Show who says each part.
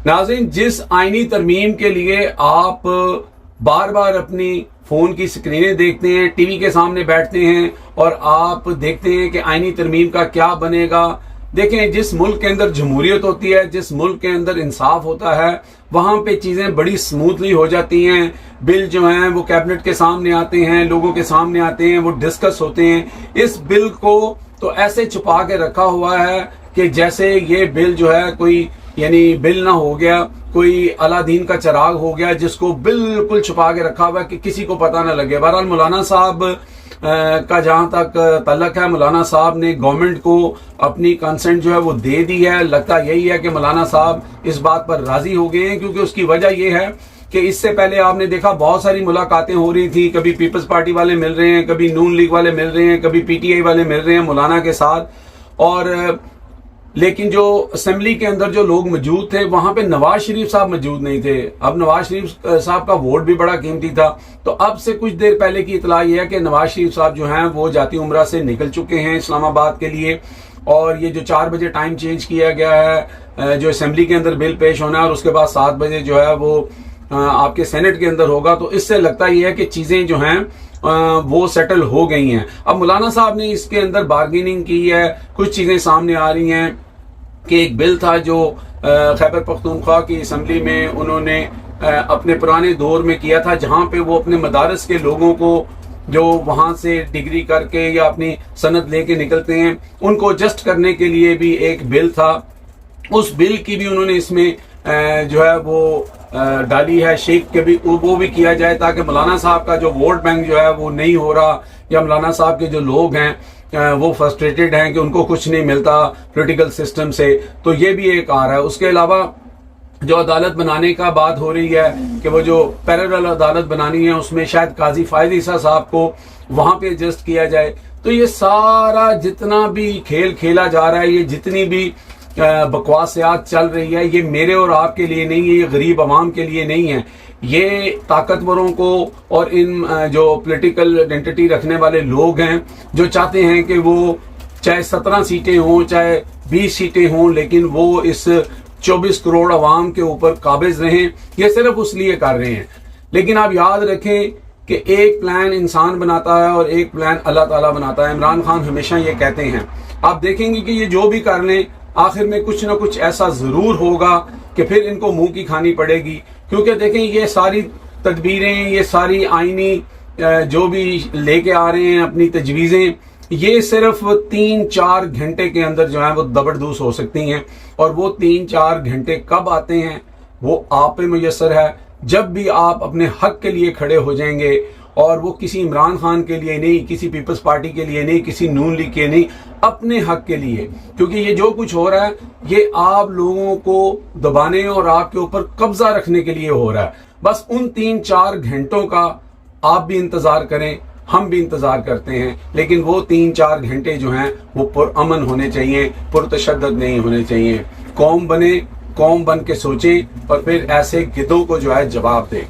Speaker 1: नाज़रीन, जिस आईनी तरमीम के लिए आप बार बार अपनी फोन की स्क्रीनें देखते हैं, टीवी के सामने बैठते हैं और आप देखते हैं कि आईनी तरमीम का क्या बनेगा। देखें, जिस मुल्क के अंदर जमहूरियत होती है, जिस मुल्क के अंदर इंसाफ होता है, वहां पे चीजें बड़ी स्मूथली हो जाती हैं। बिल जो हैं वो कैबिनेट के सामने आते हैं, लोगों के सामने आते हैं, वो डिस्कस होते हैं। इस बिल को तो ऐसे छुपा के रखा हुआ है कि जैसे ये बिल जो है कोई यानी बिल ना हो गया, कोई अलादीन का चिराग हो गया जिसको बिल्कुल छुपा के रखा हुआ है कि किसी को पता ना लगे। बहरहाल मौलाना साहब का जहां तक तल्लक है, मौलाना साहब ने गवर्नमेंट को अपनी कंसेंट जो है वो दे दी है। लगता यही है कि मौलाना साहब इस बात पर राजी हो गए हैं, क्योंकि उसकी वजह यह है कि इससे पहले आपने देखा बहुत सारी मुलाकातें हो रही थी। कभी पीपल्स पार्टी वाले मिल रहे हैं, कभी नून लीग वाले मिल रहे हैं, कभी पीटीआई वाले मिल रहे हैं मौलाना के साथ। और लेकिन जो असेंबली के अंदर जो लोग मौजूद थे वहां पे नवाज शरीफ साहब मौजूद नहीं थे। अब नवाज शरीफ साहब का वोट भी बड़ा कीमती था। तो अब से कुछ देर पहले की इतला यह है कि नवाज शरीफ साहब जो हैं वो जाती उम्रा से निकल चुके हैं इस्लामाबाद के लिए। और ये जो 4 बजे टाइम चेंज किया गया है, जो असेंबली के अंदर बिल पेश होना है और उसके बाद 7 बजे जो है वो आपके सेनेट के अंदर होगा, तो इससे लगता यह है कि चीजें जो हैं वो सेटल हो गई हैं। अब मौलाना साहब ने इसके अंदर बार्गेनिंग की है। कुछ चीजें सामने आ रही हैं कि एक बिल था जो खैबर पख्तूनख्वा की असेंबली में उन्होंने अपने पुराने दौर में किया था, जहां पे वो अपने मदारस के लोगों को जो वहां से डिग्री करके या अपनी सनद लेके निकलते हैं उनको एडजस्ट करने के लिए भी एक बिल था। उस बिल की भी उन्होंने इसमें जो है वो डाली है, शेख के भी वो भी किया जाए ताकि मौलाना साहब का जो वोट बैंक जो है वो नहीं हो रहा, या मौलाना साहब के जो लोग हैं वो फ्रस्ट्रेटेड हैं कि उनको कुछ नहीं मिलता पॉलिटिकल सिस्टम से। तो ये भी एक आ रहा है। उसके अलावा जो अदालत बनाने का बात हो रही है कि वो जो पैरेलल अदालत बनानी है उसमें शायद काजी फायद ईसा साहब को वहां पे एडजस्ट किया जाए। तो ये सारा जितना भी खेल खेला जा रहा है, ये जितनी भी बकवासियात चल रही है, ये मेरे और आपके लिए नहीं है, ये गरीब आवाम के लिए नहीं है। ये ताकतवरों को और इन जो पॉलिटिकल आइडेंटिटी रखने वाले लोग हैं जो चाहते हैं कि वो चाहे 17 सीटें हों चाहे 20 सीटें हों, लेकिन वो इस 24 करोड़ अवाम के ऊपर काबिज रहें, ये सिर्फ उस लिए कर रहे हैं। लेकिन आप याद रखें कि एक प्लान इंसान बनाता है और एक प्लान अल्लाह ताला बनाता है। इमरान खान हमेशा ये कहते हैं। आप देखेंगे कि ये जो भी कर लें आखिर में कुछ ना कुछ ऐसा जरूर होगा कि फिर इनको मुंह की खानी पड़ेगी। क्योंकि देखें, ये सारी तदबीरें, ये सारी आईनी जो भी लेके आ रहे हैं अपनी तजवीजें, ये सिर्फ 3-4 घंटे के अंदर जो है वो दबड़दूस हो सकती हैं। और वो 3-4 घंटे कब आते हैं वो आप पे मुयस्सर है, जब भी आप अपने हक के लिए खड़े हो जाएंगे। और वो किसी इमरान खान के लिए नहीं, किसी पीपल्स पार्टी के लिए नहीं, किसी नून लीग के नहीं, अपने हक के लिए। क्योंकि ये जो कुछ हो रहा है ये आप लोगों को दबाने और आपके ऊपर कब्जा रखने के लिए हो रहा है। बस उन 3-4 घंटों का आप भी इंतजार करें, हम भी इंतजार करते हैं। लेकिन वो 3-4 घंटे जो हैं वो पुरअमन होने चाहिए, पुरतशद्दद नहीं होने चाहिए। कौम बने, कौम बन के सोचें और फिर ऐसे गिद्धों को जो है जवाब दें।